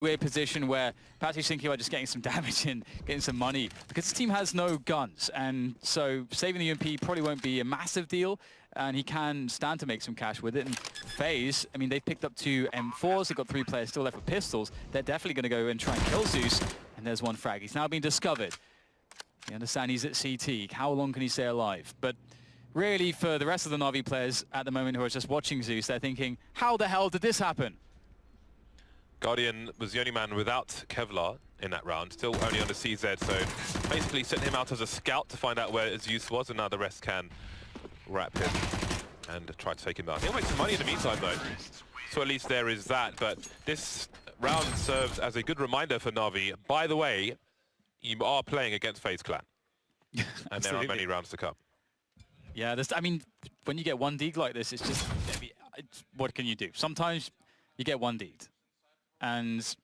weird position where perhaps he's thinking about just getting some damage in, getting some money, because his team has no guns, and so saving the UMP probably won't be a massive deal, and he can stand to make some cash with it. And Faze, I mean, they've picked up 2 M4s, they've got 3 players still left with pistols. They're definitely going to go and try and kill Zeus, and there's one frag. He's now been discovered. You understand he's at CT. How long can he stay alive? But really, for the rest of the Navi players at the moment who are just watching Zeus, they're thinking, how the hell did this happen? Guardian was the only man without Kevlar in that round, still only on the CZ, so basically sent him out as a scout to find out where Zeus was, and now the rest can wrap him and try to take him down. He'll make some money in the meantime though, so at least there is that. But this round serves as a good reminder for Navi. By the way, you are playing against Faze Clan, and there are many rounds to come. Yeah, I mean, when you get 1D'd like this, it's just, what can you do? Sometimes you get 1D'd. And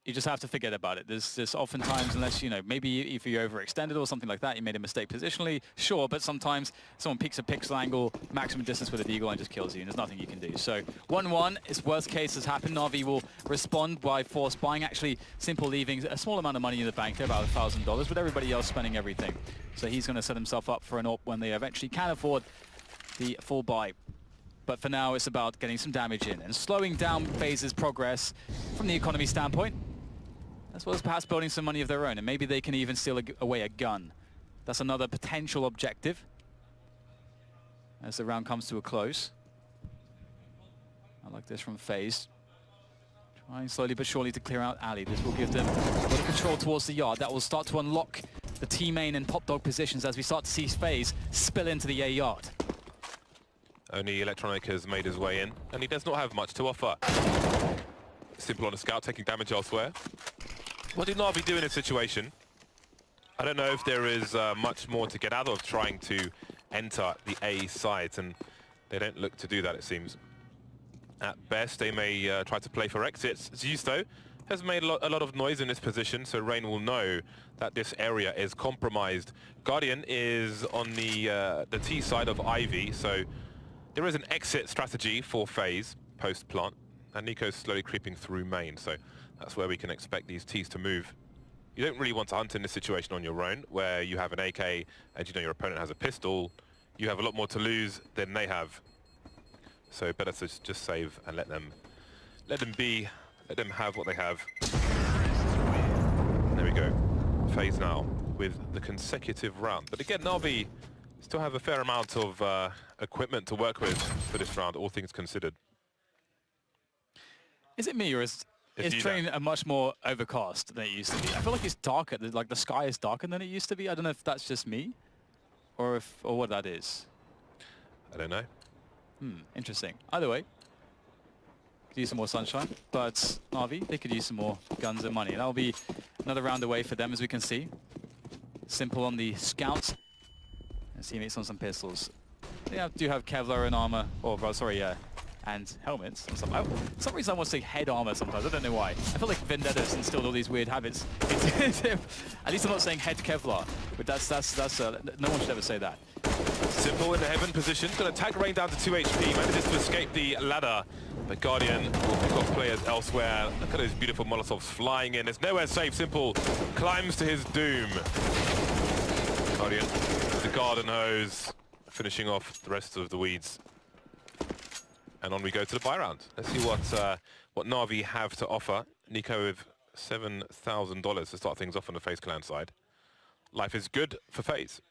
you just have to forget about it. There's oftentimes, unless, you know, maybe if you overextended or something like that, you made a mistake positionally, sure, but sometimes someone picks a pixel angle, maximum distance with a deagle and just kills you, and there's nothing you can do. So 1-1, its worst case has happened. Navi will respond by force buying, actually Simple leaving a small amount of money in the bank, about $1,000, with everybody else spending everything. So he's going to set himself up for an AWP when they eventually can afford the full buy. But for now, it's about getting some damage in and slowing down Faze's progress from the economy standpoint, as well as perhaps building some money of their own, and maybe they can even steal away a gun. That's another potential objective as the round comes to a close. I like this from Faze. Trying slowly but surely to clear out Ali. This will give them a lot of control towards the yard. That will start to unlock the T-main and pop dog positions as we start to see Faze spill into the A yard. Only Electronic has made his way in, and he does not have much to offer. Simple on a scout, taking damage elsewhere. What did Navi do in this situation? I don't know if there is much more to get out of trying to enter the A site, and they don't look to do that, it seems. At best, they may try to play for exits. Zeus, though, has made a lot of noise in this position, so Rain will know that this area is compromised. Guardian is on the T side of Ivy, so there is an exit strategy for Faze post-plant, and Nico's slowly creeping through main, so that's where we can expect these Ts to move. You don't really want to hunt in this situation on your own, where you have an AK and you know your opponent has a pistol. You have a lot more to lose than they have. So better to just save and let them have what they have. There we go. Faze now with the consecutive round. But again, Navi still have a fair amount of equipment to work with for this round, all things considered. Is it me, or is train a much more overcast than it used to be? I feel like it's darker, like the sky is darker than it used to be. I don't know if that's just me, or what that is. I don't know. Interesting. Either way, could use some more sunshine, but Navi, they could use some more guns and money. That'll be another round away for them, as we can see. Simple on the scouts. And teammates on some pistols. They do have Kevlar and armor, or sorry, and helmets. For some reason I want to say head armor sometimes, I don't know why. I feel like Vendetta's instilled all these weird habits into him. At least I'm not saying head Kevlar, but that's no one should ever say that. Simple in the heaven position, going to tag Rain down to 2 HP, manages to escape the ladder, but Guardian will pick off players elsewhere. Look at those beautiful Molotovs flying in. There's nowhere safe. Simple climbs to his doom. Guardian, the garden hose, finishing off the rest of the weeds. And on we go to the buy round. Let's see what Navi have to offer. Nico with $7,000 to start things off on the Faze Clan side. Life is good for Faze.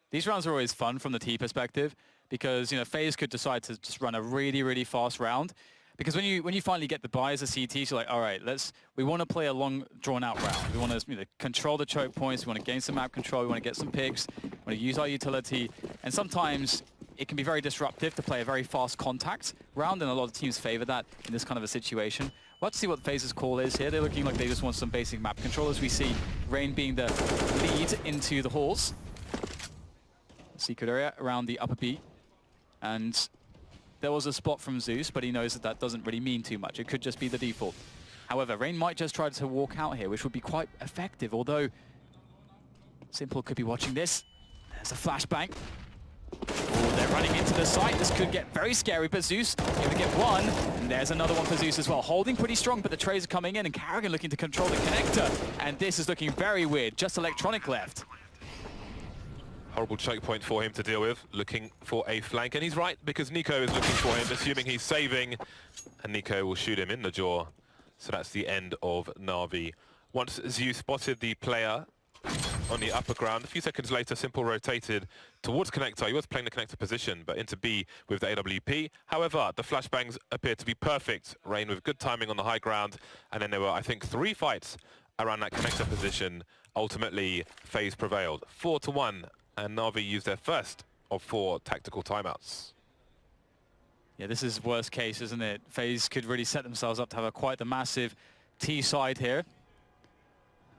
These rounds are always fun from the T perspective, because, you know, Faze could decide to just run a really, really fast round. Because when you finally get the buy as a CT, you're like, all right, we want to play a long, drawn-out round. We want to, you know, control the choke points. We want to gain some map control. We want to get some picks. We want to use our utility. And sometimes it can be very disruptive to play a very fast contact round, and a lot of teams favor that in this kind of a situation. We'll have to see what Faze's call is here. They're looking like they just want some basic map control, as we see Rain being the lead into the halls. Secret area around the upper B. And there was a spot from Zeus, but he knows that doesn't really mean too much. It could just be the default. However, Rain might just try to walk out here, which would be quite effective, although Simple could be watching this. There's a flashbang. Oh, They're running into the site. This could get very scary, but Zeus able to get one. And there's another one for Zeus as well. Holding pretty strong, but the trades are coming in, and Karrigan looking to control the connector. And this is looking very weird. Just Electronic left. Horrible choke point for him to deal with, looking for a flank. And he's right, because Nico is looking for him, assuming he's saving. And Nico will shoot him in the jaw. So that's the end of Navi. Once Zeus spotted the player on the upper ground, a few seconds later, Simple rotated towards connector. He was playing the connector position, but into B with the AWP. However, the flashbangs appeared to be perfect. Rain with good timing on the high ground. And then there were, I think, 3 fights around that connector position. Ultimately, Faze prevailed. 4-1. And Navi used their first of 4 tactical timeouts. Yeah, this is worst case, isn't it? Faze could really set themselves up to have quite the massive T side here.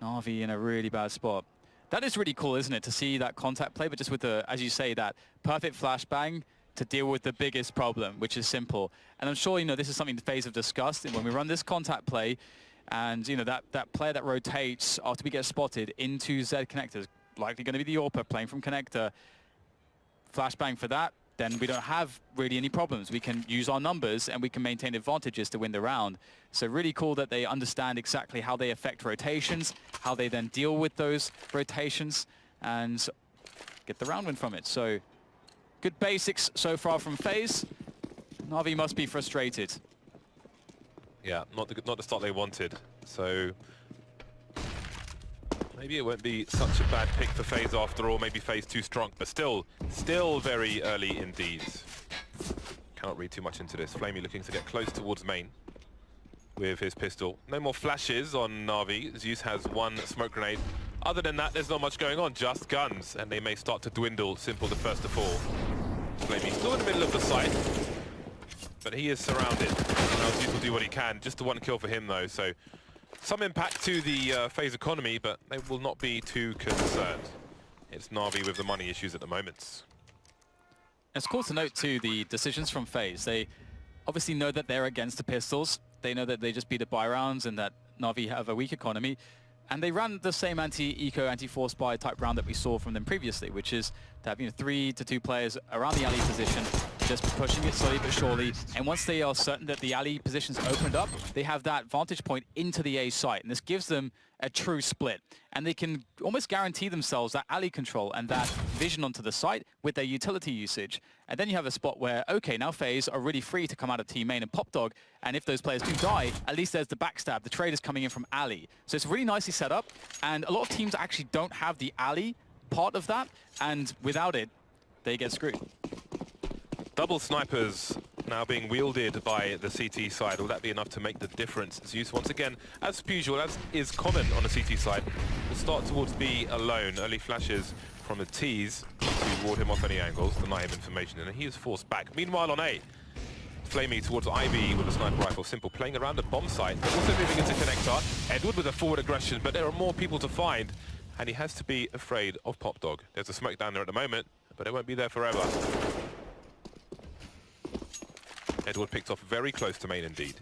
Navi in a really bad spot. That is really cool, isn't it, to see that contact play, but just with the, as you say, that perfect flashbang to deal with the biggest problem, which is Simple. And I'm sure, you know, this is something the Faze have discussed. And when we run this contact play, and, you know, that player that rotates after we get spotted into Z connectors, likely going to be the AWP playing from connector, flashbang for that, then we don't have really any problems. We can use our numbers and we can maintain advantages to win the round. So really cool that they understand exactly how they affect rotations, how they then deal with those rotations and get the round win from it. So good basics so far from Faze. Navi must be frustrated. Yeah, not the start they wanted. So maybe it won't be such a bad pick for Faze after all. Maybe Faze too strong, but still very early indeed. Cannot read too much into this. Flamey looking to get close towards main with his pistol. No more flashes on Navi. Zeus has 1 smoke grenade. Other than that, there's not much going on, just guns, and they may start to dwindle. Simple the first to fall. Flamey still in the middle of the site, but he is surrounded. Now Zeus will do what he can. Just the 1 kill for him though, so some impact to the Faze economy, but they will not be too concerned. It's Navi with the money issues at the moment. It's cool to note too the decisions from Faze. They obviously know that they're against the pistols. They know that they just beat the buy rounds and that Navi have a weak economy. And they ran the same anti-eco, anti-force buy type round that we saw from them previously, which is to have 3 to 2 players around the alley position, just pushing it slowly but surely. And once they are certain that the alley position's opened up, they have that vantage point into the A site. And this gives them a true split. And they can almost guarantee themselves that alley control and that vision onto the site with their utility usage. And then you have a spot where, okay, now Faze are really free to come out of team main and pop dog. And if those players do die, at least there's the backstab. The trade is coming in from alley. So it's really nicely set up. And a lot of teams actually don't have the alley part of that. And without it, they get screwed. Double snipers now being wielded by the CT side. Will that be enough to make the difference? Zeus, once again, as usual, as is common on the CT side, will start towards B alone. Early flashes from the T's to ward him off any angles, deny him information, and he is forced back. Meanwhile on A, Flamey towards Ivy with a sniper rifle. Simple playing around the bomb site, but also moving into connector. Edward with a forward aggression, but there are more people to find, and he has to be afraid of Pop Dog. There's a smoke down there at the moment, but it won't be there forever. Edward picked off very close to main indeed.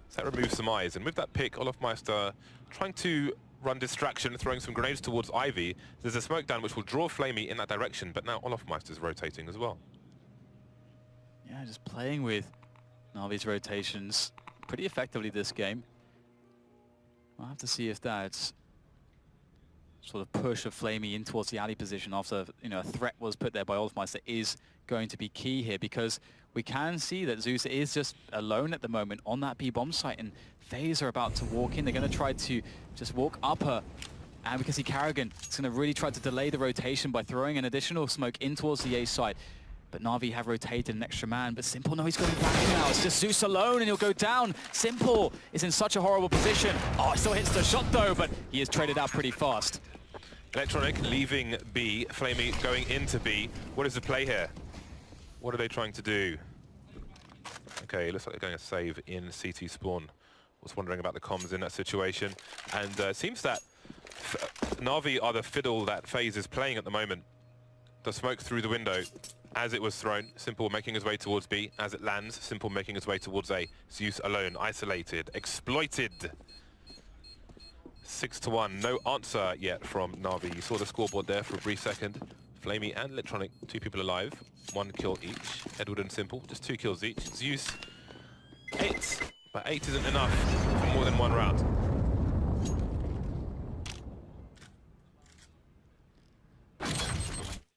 So that removes some eyes, and with that pick, Olofmeister trying to run distraction, throwing some grenades towards Ivy. There's a smoke down which will draw Flamey in that direction, but now Olofmeister's rotating as well. Yeah, just playing with Navi's rotations pretty effectively this game. I'll have to see if that's sort of push of Flamey in towards the alley position after, a threat was put there by Olofmeister is going to be key here, because we can see that Zeus is just alone at the moment on that B bomb site, and Faze are about to walk in. They're going to try to just walk upper, and we can see Karrigan is going to really try to delay the rotation by throwing an additional smoke in towards the A site. But Navi have rotated an extra man, but Simple, no, he's going back now. It's just Zeus alone, and he'll go down. Simple is in such a horrible position. Oh, it still hits the shot, though, but he is traded out pretty fast. Electronic leaving B, Flamey going into B. What is the play here? What are they trying to do? Okay, it looks like they're going to save in CT spawn. Was wondering about the comms in that situation. And it seems that Navi are the fiddle that Faze is playing at the moment. The smoke through the window as it was thrown. Simple making his way towards B. As it lands, Simple making his way towards A. Zeus alone, isolated, exploited. 6-1, no answer yet from Navi. You saw the scoreboard there for a brief second. Flamey and Electronic, 2 people alive, 1 kill each. Edward and Simple, just 2 kills each. Zeus, 8, but 8 isn't enough for more than 1 round.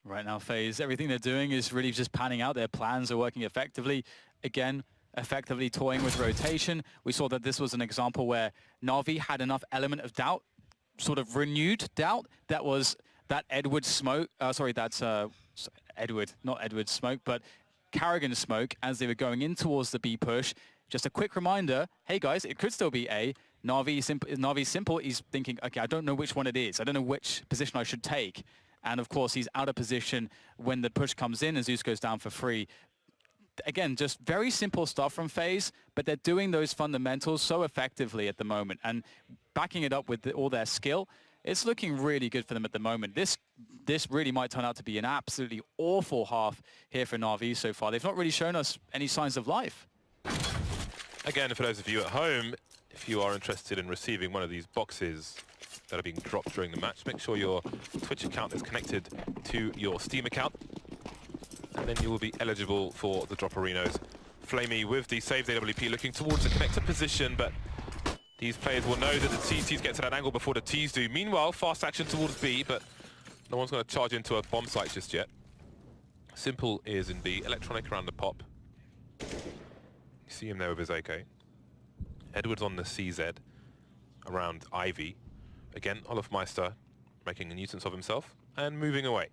Right now, Faze, everything they're doing is really just panning out. Their plans are working effectively. Again, effectively toying with rotation. We saw that this was an example where Navi had enough element of doubt, sort of renewed doubt, that was that Edward smoke, that's Edward, not Edward smoke, but Karrigan smoke as they were going in towards the B push. Just a quick reminder, hey guys, it could still be A. Navi Simple, he's thinking, okay, I don't know which one it is. I don't know which position I should take. And of course, he's out of position when the push comes in and Zeus goes down for free. Again, just very simple stuff from Faze, but they're doing those fundamentals so effectively at the moment. And backing it up with all their skill, it's looking really good for them at the moment. This really might turn out to be an absolutely awful half here for Navi so far. They've not really shown us any signs of life. Again, for those of you at home, if you are interested in receiving one of these boxes that are being dropped during the match, make sure your Twitch account is connected to your Steam account, and then you will be eligible for the Dropperinos. Flamey with the saved AWP looking towards the connector position, but these players will know that the CTs get to that angle before the Ts do. Meanwhile, fast action towards B, but no one's going to charge into a bomb site just yet. Simple is in B, Electronic around the pop. You see him there with his AK. Edward's on the CZ around Ivy. Again, Olofmeister making a nuisance of himself and moving away.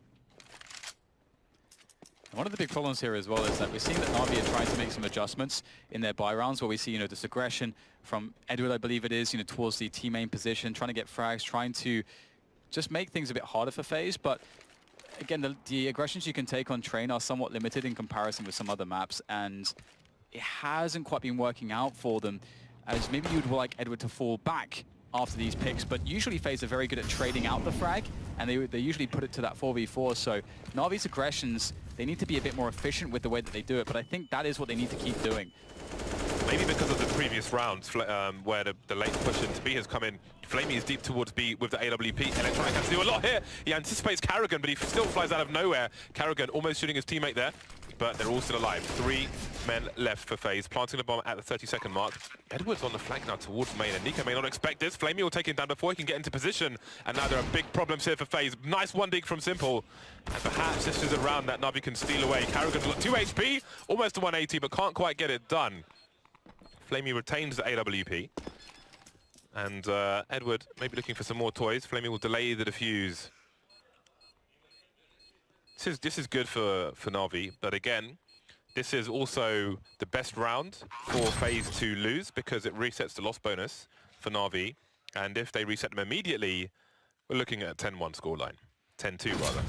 One of the big problems here as well is that we're seeing that Navi are trying to make some adjustments in their buy rounds, where we see, this aggression from Edward, I believe it is, towards the T main position, trying to get frags, trying to just make things a bit harder for Faze. But again, the aggressions you can take on train are somewhat limited in comparison with some other maps, and it hasn't quite been working out for them, as maybe you'd like Edward to fall back after these picks, but usually Faze are very good at trading out the frag, and they usually put it to that 4v4, so Navi's aggressions, they need to be a bit more efficient with the way that they do it, but I think that is what they need to keep doing. Maybe because of the previous rounds, where the late push into B has come in, Flamey is deep towards B with the AWP. Electronic has to do a lot here. He anticipates Karrigan, but he still flies out of nowhere. Karrigan almost shooting his teammate there, but they're all still alive. 3 men left for Faze, planting the bomb at the 30-second mark. Edwards on the flank now towards main, and Nico may not expect this. Flamey will take him down before he can get into position, and now there are big problems here for Faze. Nice one dig from Simple, and perhaps this is a round that Navi can steal away. Karrigan's got 2 HP, almost to 180, but can't quite get it done. Flamey retains the AWP, and Edward maybe looking for some more toys. Flamey will delay the defuse. This is good for Navi, but again, this is also the best round for Faze to lose because it resets the loss bonus for Navi, and if they reset them immediately, we're looking at a 10-1 scoreline. 10-2 rather.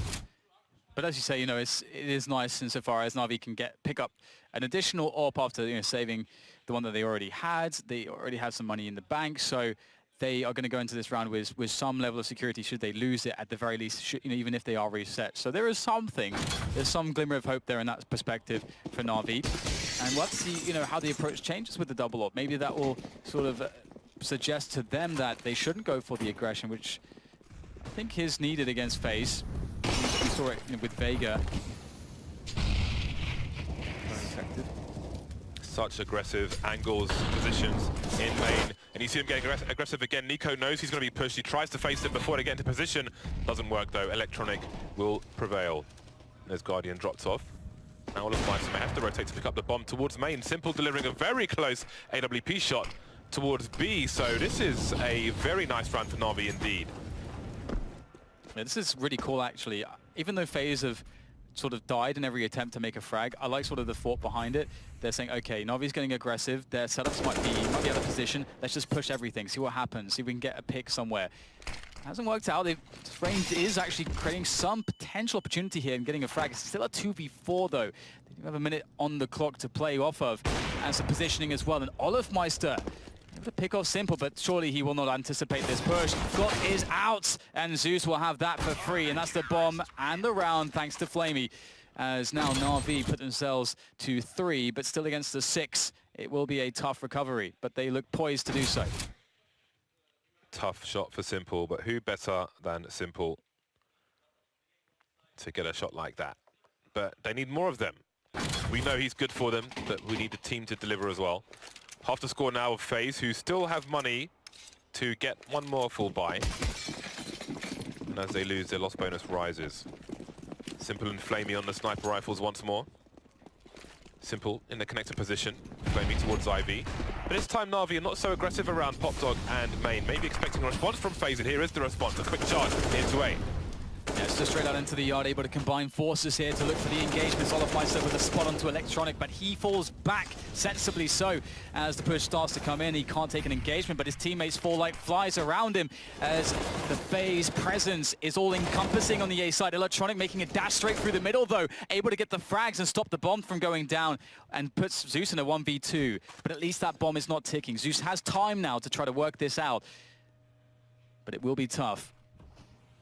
But as you say, it is nice insofar as Navi can pick up an additional AWP after saving the one that they already had. They already have some money in the bank, so they are going to go into this round with some level of security should they lose it, at the very least, even if they are reset. So there's some glimmer of hope there in that perspective for Navi. And we'll have to see, how the approach changes with the double AWP. Maybe that will sort of suggest to them that they shouldn't go for the aggression, which I think is needed against Faze. We saw it with Vega. Very effective. Such aggressive angles, positions in main, and you see him getting aggressive again. Nico knows he's going to be pushed. He tries to face it before they get into position. Doesn't work though. Electronic will prevail. There's Guardian dropped off. Now Olofmeister may have to rotate to pick up the bomb towards main. Simple delivering a very close AWP shot towards B. So this is a very nice round for Navi indeed. Yeah, this is really cool actually. Even though Faze have sort of died in every attempt to make a frag, I like sort of the thought behind it. They're saying, okay, Navi's getting aggressive, their setups might be out of position, let's just push everything, see what happens, see if we can get a pick somewhere. Hasn't worked out. Range is actually creating some potential opportunity here and getting a frag. It's still a 2v4 though. They do have a minute on the clock to play off of, and some positioning as well. And Olofmeister able to pick off Simple, but surely he will not anticipate this push. Got is out, and Zeus will have that for free, and that's the bomb and the round thanks to Flamey. As now Navi put themselves to 3, but still against the 6. It will be a tough recovery, but they look poised to do so. Tough shot for Simple, but who better than Simple to get a shot like that. But they need more of them. We know he's good for them, but we need the team to deliver as well. Half the score now of Faze, who still have money to get one more full buy. And as they lose, their loss bonus rises. Simple and Flamey on the sniper rifles once more. Simple in the connector position, Flamey towards Ivy. But this time Navi are not so aggressive around Pop Dog and Main. Maybe expecting a response from Faze, and here is the response. A quick charge into A. Yeah, it's just straight out into the yard, able to combine forces here to look for the engagements. Overpass with a spot onto Electronic, but he falls back, sensibly so, as the push starts to come in. He can't take an engagement, but his teammates fall like flies around him as the Faze presence is all encompassing on the A side. Electronic making a dash straight through the middle, though, able to get the frags and stop the bomb from going down, and puts Zeus in a 1v2. But at least that bomb is not ticking. Zeus has time now to try to work this out, but it will be tough.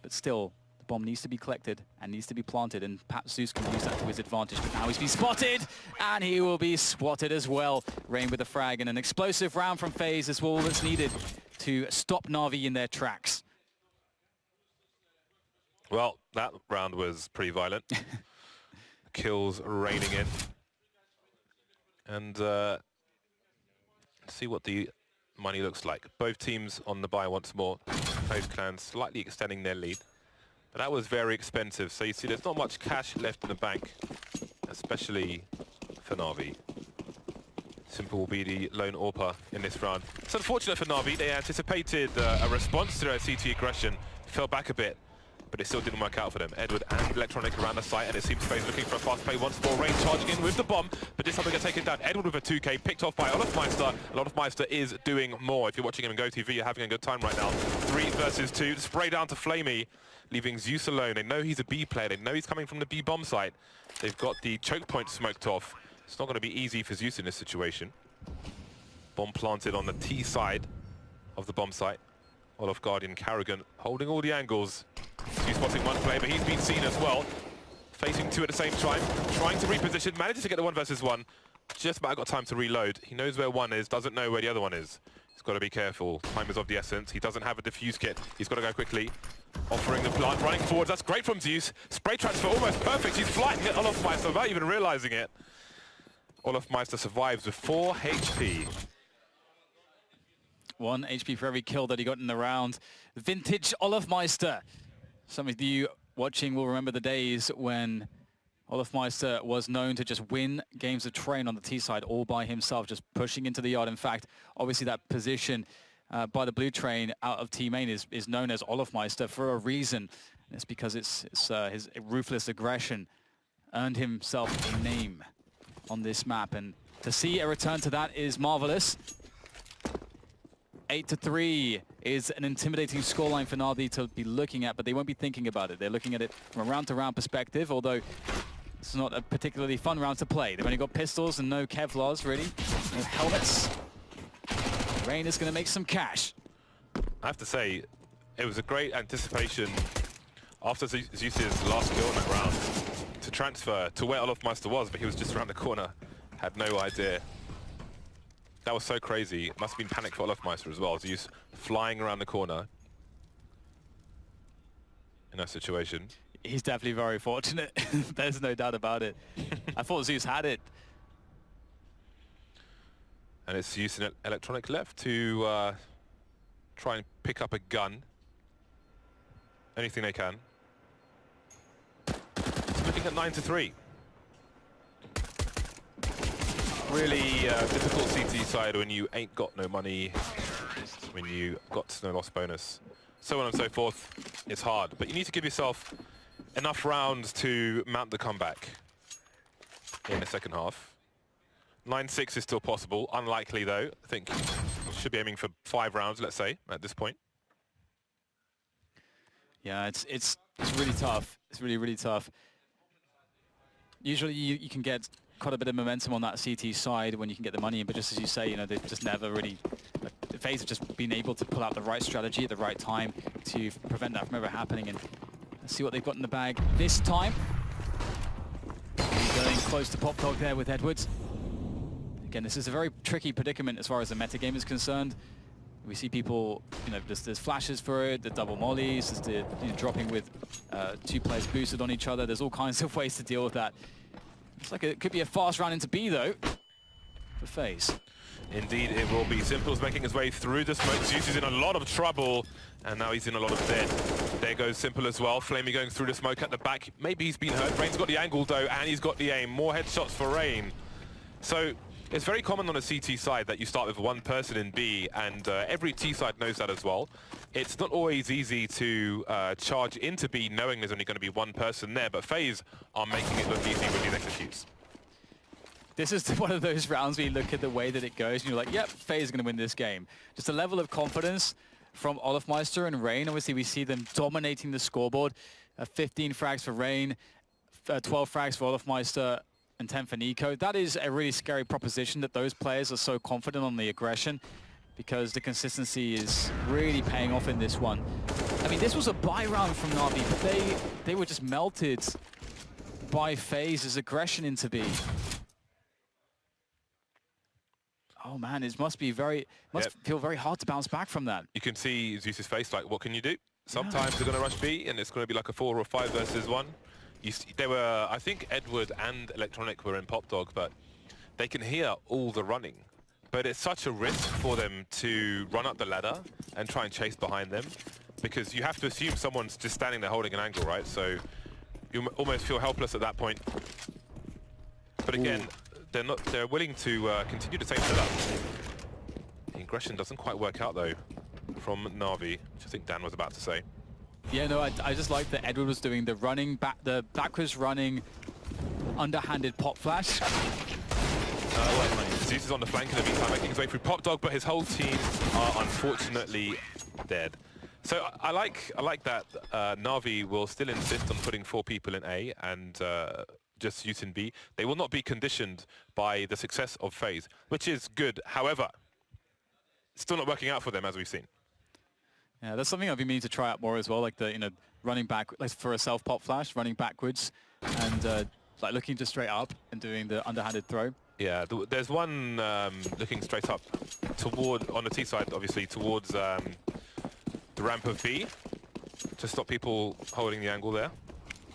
But still, bomb needs to be collected and needs to be planted, and perhaps Zeus can use that to his advantage. But now he's been spotted, and he will be swatted as well. Rain with a frag, and an explosive round from Faze is all that's needed to stop Navi in their tracks. Well, that round was pretty violent. Kills raining in. And see what the money looks like. Both teams on the buy once more. Faze clan slightly extending their lead. But that was very expensive, so you see there's not much cash left in the bank, especially for Navi. Simple will be the lone AWPer in this round. It's unfortunate for Navi. They anticipated a response to their CT aggression, fell back a bit, but it still didn't work out for them. Edward and Electronic around the site, and it seems Faze looking for a fast play once more. Rain charging in with the bomb, but this time they get taken down. Edward with a 2K, picked off by Olofmeister. Olofmeister is doing more. If you're watching him on GoTV, you're having a good time right now. 3 versus 2, spray down to Flamey, leaving Zeus alone. They know he's a B player. They know he's coming from the B bomb site. They've got the choke point smoked off. It's not going to be easy for Zeus in this situation. Bomb planted on the T side of the bomb site. Olof Guardian Carrigan holding all the angles. Zeus spotting one player, but he's been seen as well. Facing 2 at the same time, trying to reposition, manages to get the 1 versus 1. Just about got time to reload. He knows where one is, doesn't know where the other one is. He's got to be careful. Time is of the essence. He doesn't have a defuse kit. He's got to go quickly. Offering the plant, running forwards. That's great from Zeus. Spray transfer almost perfect. He's flying at Olofmeister without even realizing it. Olofmeister survives with 4 HP. 1 HP for every kill that he got in the round. Vintage Olofmeister. Some of you watching will remember the days when Olofmeister was known to just win games of train on the T side all by himself, just pushing into the yard. In fact, obviously that position by the blue train out of T main is known as Olofmeister for a reason. It's because it's his ruthless aggression earned himself a name on this map, and to see a return to that is marvelous. 8-3 is an intimidating scoreline for Navi to be looking at, but they won't be thinking about it. They're looking at it from a round-to-round perspective, although it's not a particularly fun round to play. They've only got pistols and no Kevlars, really. No helmets. Rain is going to make some cash. I have to say, it was a great anticipation after Zeus's last kill in that round to transfer to where Olofmeister was, but he was just around the corner. Had no idea. That was so crazy. It must have been panic for Olofmeister as well. Zeus flying around the corner in that situation. He's definitely very fortunate. There's no doubt about it. I thought Zeus had it. And it's Zeus and Electronic left to try and pick up a gun. Anything they can. Looking at 9-3. Really difficult CT side when you ain't got no money, when you got no loss bonus, so on and so forth. It's hard, but you need to give yourself enough rounds to mount the comeback in the second half. 9-6 is still possible, unlikely though. I think should be aiming for 5 rounds, let's say, at this point. Yeah, it's really tough. It's really tough. Usually you can get quite a bit of momentum on that CT side when you can get the money in, but just as you say, you know, they've just never really, Faze have just been able to pull out the right strategy at the right time to prevent that from ever happening. And let's see what they've got in the bag this time. Going close to Pop Dog there with Edwards. Again, this is a very tricky predicament as far as the metagame is concerned. We see people, there's flashes for it, the double mollies, there's the dropping with 2 players boosted on each other. There's all kinds of ways to deal with that. Looks like it could be a fast round into B though, for Faze. Indeed, it will be. Simple's making his way through the smoke. Zeus is in a lot of trouble, and now he's in a lot of dead. There goes Simple as well. Flamey going through the smoke at the back. Maybe he's been hurt. Rain's got the angle though, and he's got the aim. More headshots for Rain. So it's very common on a CT side that you start with 1 person in B, and every T side knows that as well. It's not always easy to charge into B knowing there's only going to be 1 person there, but Faze are making it look easy with these executes. This is one of those rounds where you look at the way that it goes and you're like, yep, Faze is going to win this game. Just a level of confidence from Olofmeister and Rain. Obviously, we see them dominating the scoreboard. 15 frags for Rain, 12 frags for Olofmeister, and 10 for Nico. That is a really scary proposition that those players are so confident on the aggression, because the consistency is really paying off in this one. I mean, this was a buy round from Navi, but they were just melted by Faze's aggression into B. Oh man, it must be feel very hard to bounce back from that. You can see Zeus's face, like, what can you do? Sometimes they're going to rush B, and it's going to be like a 4 or 5 versus 1. They were, I think Edward and Electronic were in Pop Dog, but they can hear all the running. But it's such a risk for them to run up the ladder and try and chase behind them, because you have to assume someone's just standing there holding an angle, right? So you almost feel helpless at that point. But again, they're willing to continue the same setup. The aggression doesn't quite work out though from Navi, which I think Dan was about to say. Yeah, no, I just like that Edward was doing the backwards running, underhanded pop flash. Zeus is on the flank in the meantime, making his way through Pop Dog, but his whole team are unfortunately dead. So I like that Navi will still insist on putting 4 people in A and just Zeus in B. They will not be conditioned by the success of Faze, which is good. However, it's still not working out for them, as we've seen. Yeah, that's something I've been meaning to try out more as well, like the running back, like for a self pop flash, running backwards and like looking just straight up and doing the underhanded throw. Yeah, there's one looking straight up toward, on the T side, obviously, towards the ramp of B to stop people holding the angle there.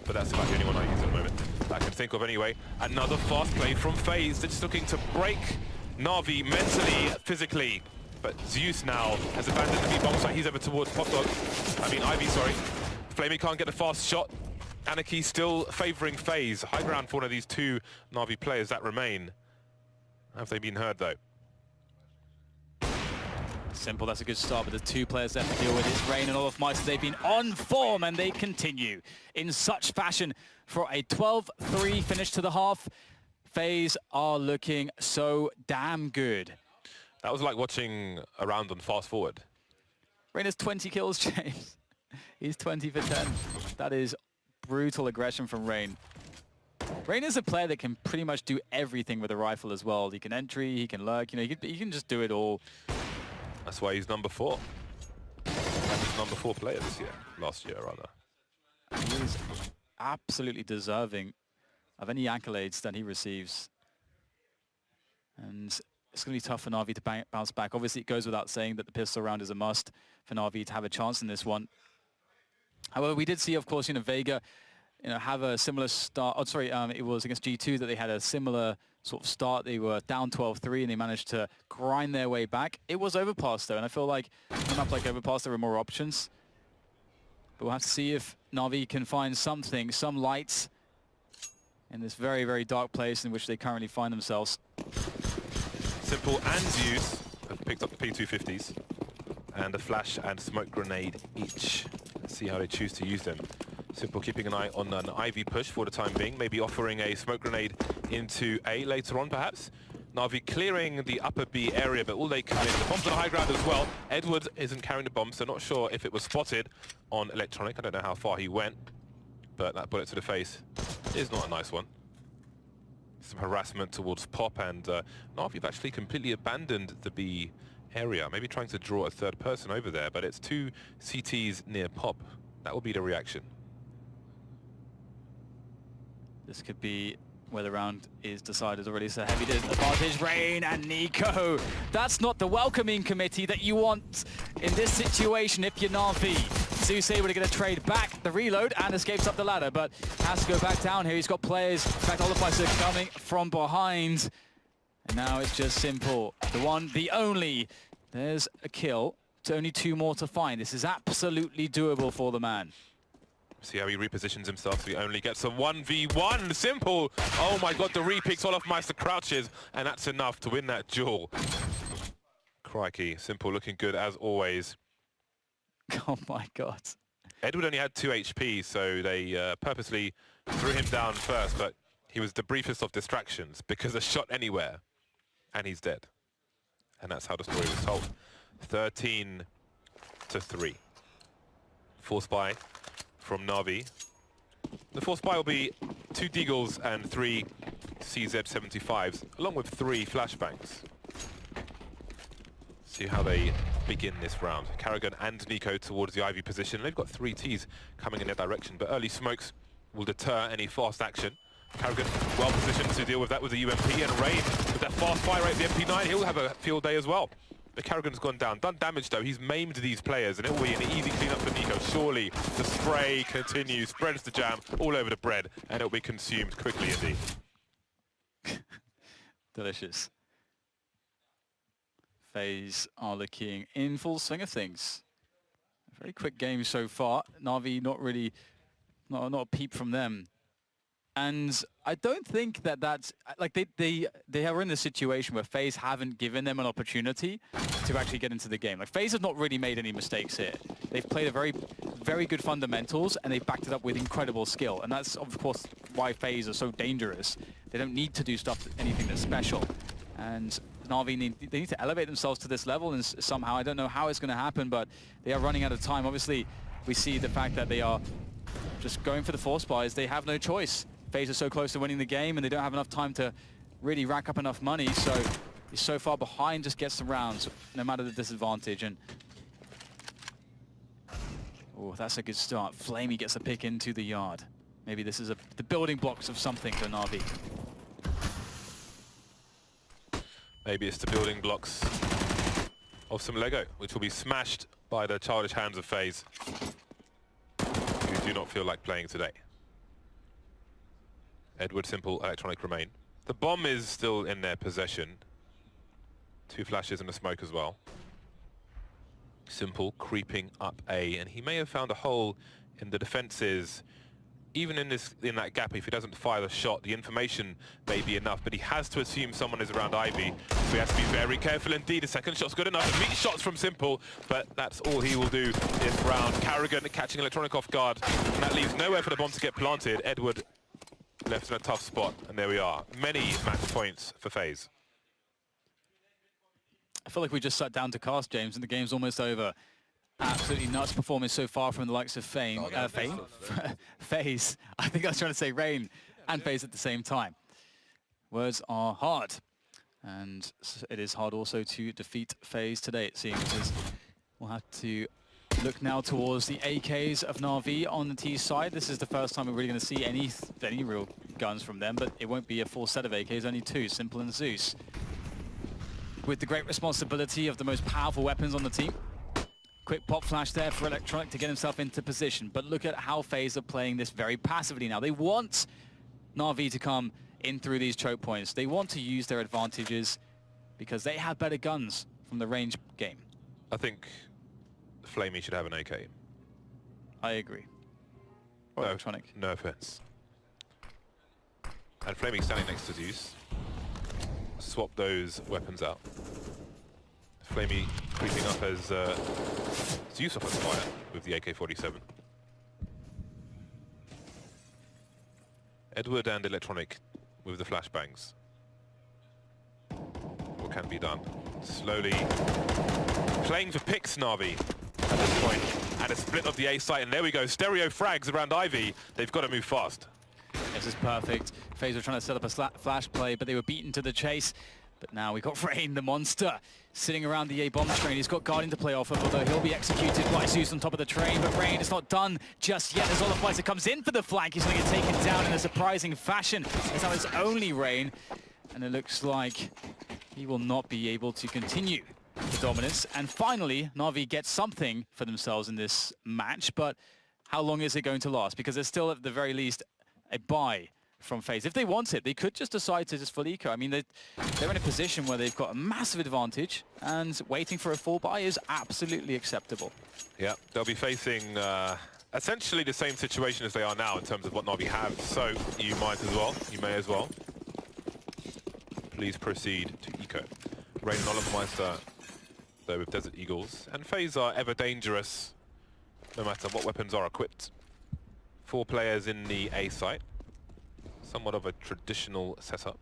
But that's about the only one I use at the moment that I can think of anyway. Another fast play from Faze. They're just looking to break Navi mentally, physically. But Zeus now has abandoned the B bomb site. He's over towards Ivy, sorry. Flamey can't get a fast shot. Anarchy still favoring Faze. High ground for one of these 2 Navi players that remain. Have they been heard though? Simple, that's a good start, but the 2 players left to deal with. It's Rain and Olofmeister. They've been on form, and they continue in such fashion for a 12-3 finish to the half. Faze are looking so damn good. That was like watching a round on fast forward. Rain has 20 kills, James. He's 20 for 10. That is brutal aggression from Rain. Rain is a player that can pretty much do everything with a rifle as well. He can entry, he can lurk, he can just do it all. That's why he's number 4. He's number 4 player this year, last year rather. He is absolutely deserving of any accolades that he receives. And it's going to be tough for Navi to bounce back. Obviously, it goes without saying that the pistol round is a must for Navi to have a chance in this one. However, we did see, of course, Vega, have a similar start. Oh, sorry, it was against G2 that they had a similar sort of start. They were down 12-3 and they managed to grind their way back. It was Overpass though, and I feel like on a map like Overpass, there are more options. But we'll have to see if Navi can find something, some lights in this very, very dark place in which they currently find themselves. Simple and Zeus have picked up the P250s and a flash and smoke grenade each. Let's see how they choose to use them. Simple keeping an eye on an Ivy push for the time being, maybe offering a smoke grenade into A later on perhaps. Navi clearing the upper B area, but will they come in? The bomb's on the high ground as well. Edward isn't carrying the bomb, so not sure if it was spotted on Electronic. I don't know how far he went, but that bullet to the face is not a nice one. Some harassment towards Pop, and Navi have actually completely abandoned the B area, maybe trying to draw a 3rd person over there, but it's 2 CTs near Pop. That will be the reaction. This could be where the round is decided already. So heavy advantage, Rain and Nico. That's not the welcoming committee that you want in this situation if you're Navi. Zeus able to get a trade back, the reload, and escapes up the ladder, but has to go back down here. He's got players, in fact, Overpass are coming from behind. And now it's just simple. The one, the only. There's a kill. It's only 2 more to find. This is absolutely doable for the man. See how he repositions himself so he only gets a 1v1. Simple. Oh my god, the re-picks all off Meister crouches, and that's enough to win that duel. Crikey, Simple looking good as always. Oh my god. Edward only had 2 HP, so they purposely threw him down first, but he was the briefest of distractions because a shot anywhere, and he's dead. And that's how the story was told. 13-3. Force buy from Navi. The force buy will be 2 Deagles and 3 CZ75s, along with 3 flashbangs. See how they begin this round. Karrigan and Nico towards the Ivy position. They've got 3 Ts coming in their direction, but early smokes will deter any fast action. Karrigan well positioned to deal with that with the UMP, and Rain with that fast fire rate, the MP9, he'll have a field day as well. But Karrigan's gone down. Done damage though, he's maimed these players, and it will be an easy cleanup for Nico. Surely the spray continues, spreads the jam all over the bread, and it'll be consumed quickly indeed. Delicious. Faze are looking in full swing of things. A very quick game so far. Navi not a peep from them. And I don't think that's like they are in a situation where Faze haven't given them an opportunity to actually get into the game. Like Faze have not really made any mistakes here. They've played a very good fundamentals, and they've backed it up with incredible skill. And that's of course why Faze are so dangerous. They don't need to do anything that's special. And Navi they need to elevate themselves to this level, and somehow, I don't know how it's going to happen, but they are running out of time. Obviously, we see the fact that they are just going for the force buys. They have no choice. Faze are so close to winning the game, and they don't have enough time to really rack up enough money, so he's so far behind, just gets the rounds, no matter the disadvantage. And oh, that's a good start. Flamey gets a pick into the yard. Maybe this is the building blocks of something for Navi. Maybe it's the building blocks of some Lego, which will be smashed by the childish hands of Faze, who do not feel like playing today. Edward, Simple, Electronic remain. The bomb is still in their possession. 2 flashes and a smoke as well. Simple creeping up A, and he may have found a hole in the defenses. Even in that gap, if he doesn't fire the shot, the information may be enough, but he has to assume someone is around Ivy, so he has to be very careful indeed. The second shot's good enough. Meat shots from Simple, but that's all he will do this round. Karrigan catching Electronic off guard, and that leaves nowhere for the bomb to get planted. Edward left in a tough spot, and there we are. Many match points for Faze. I feel like we just sat down to cast, James, and the game's almost over. Absolutely nuts performance so far from the likes of Faze. I think I was trying to say Rain and Faze at the same time. Words are hard, and it is hard also to defeat Faze today, it seems. As we'll have to look now towards the AKs of Navi on the T side. This is the first time we're really going to see any real guns from them, but it won't be a full set of AKs, only 2, Simple and Zeus. With the great responsibility of the most powerful weapons on the team. Quick pop flash there for Electronic to get himself into position, but look at how Faze are playing this very passively now. They want Navi to come in through these choke points. They want to use their advantages because they have better guns from the range game. I think Flamey should have an AK. I agree. Or Electronic. No offense. And Flamey standing next to Zeus. Swap those weapons out. Flamey creeping up as Zeus offers fire with the AK-47. Edward and Electronic with the flashbangs. What can be done? Slowly playing for picks, Navi, at this point. And a split of the A site, and there we go. Stereo frags around Ivy. They've got to move fast. This is perfect. Faze were trying to set up a flash play, but they were beaten to the chase. But now we've got Rain, the monster, sitting around the A bomb train. He's got Guardian to play off of, although he'll be executed by Zeus on top of the train. But Rain is not done just yet as Overpass comes in for the flank. He's going to get taken down in a surprising fashion. It's now his only Rain, and it looks like he will not be able to continue the dominance. And finally, Navi gets something for themselves in this match, but how long is it going to last? Because there's still, at the very least, a buy from Faze. If they want it, they could just decide to just full eco. I mean, they're in a position where they've got a massive advantage, and waiting for a full buy is absolutely acceptable. Yeah, they'll be facing essentially the same situation as they are now in terms of what Navi have, so you may as well. Please proceed to eco. Rain and Olivermeister, though, with Desert Eagles, and Faze are ever dangerous, no matter what weapons are equipped. 4 players in the A site. Somewhat of a traditional setup,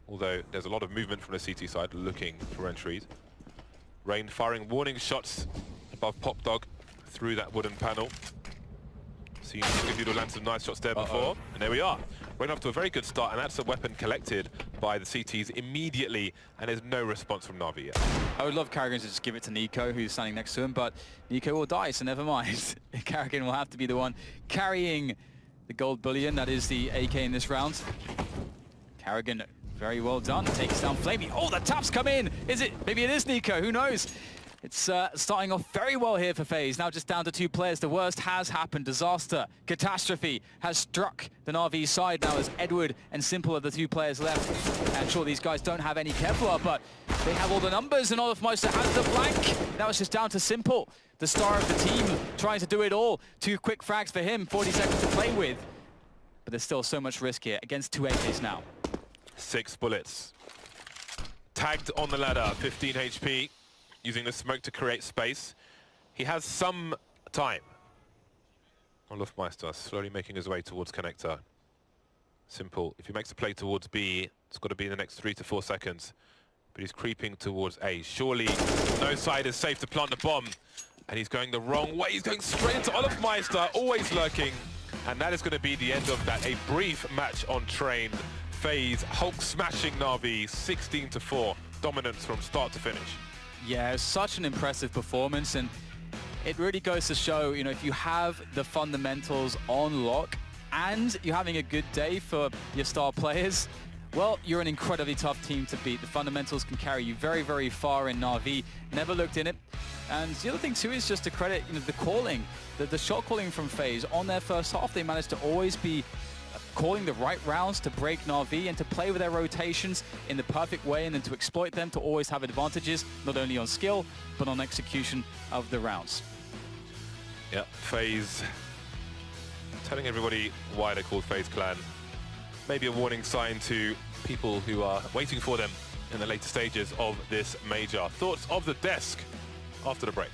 although there's a lot of movement from the CT side looking for entries. Rain firing warning shots above Pop Dog through that wooden panel. Seen Nuke land some nice shots there before, and there we are. Rain off to a very good start, and that's a weapon collected by the CTs immediately, and there's no response from Navi yet. I would love Karrigan to just give it to Nico, who's standing next to him, but Nico will die, so never mind. Karrigan will have to be the one carrying the gold bullion. That is the AK in this round. Karrigan, very well done. Takes down Flamey. Oh, the taps come in. Is it? Maybe it is Nico. Who knows? It's starting off very well here for FaZe. Now just down to 2 players. The worst has happened. Disaster, catastrophe has struck the Navi side now as Edward and Simple are the 2 players left. And sure, these guys don't have any Kevlar, but they have all the numbers, and Olivermeister has the flank. Now it's just down to Simple, the star of the team, trying to do it all. 2 quick frags for him, 40 seconds to play with. But there's still so much risk here against 2 AKs now. 6 bullets. Tagged on the ladder, 15 HP, using the smoke to create space. He has some time. Olivermeister slowly making his way towards connector. Simple, if he makes a play towards B, it's got to be in the next 3 to 4 seconds. But he's creeping towards A. Surely no side is safe to plant the bomb. And he's going the wrong way. He's going straight into Olivermeister, always lurking. And that is going to be the end of that. A brief match on train. FaZe Hulk smashing Navi 16-4. Dominance from start to finish. Yeah, it's such an impressive performance, and it really goes to show, you know, if you have the fundamentals on lock and you're having a good day for your star players, well, you're an incredibly tough team to beat. The fundamentals can carry you very, very far in Navi. Never looked in it. And the other thing too is just to credit, you know, the calling, the shot calling from FaZe. On their first half, they managed to always be calling the right rounds to break Navi and to play with their rotations in the perfect way, and then to exploit them to always have advantages, not only on skill, but on execution of the rounds. Yeah, FaZe telling everybody why they're called FaZe Clan. Maybe a warning sign to people who are waiting for them in the later stages of this major. Thoughts of the desk after the break.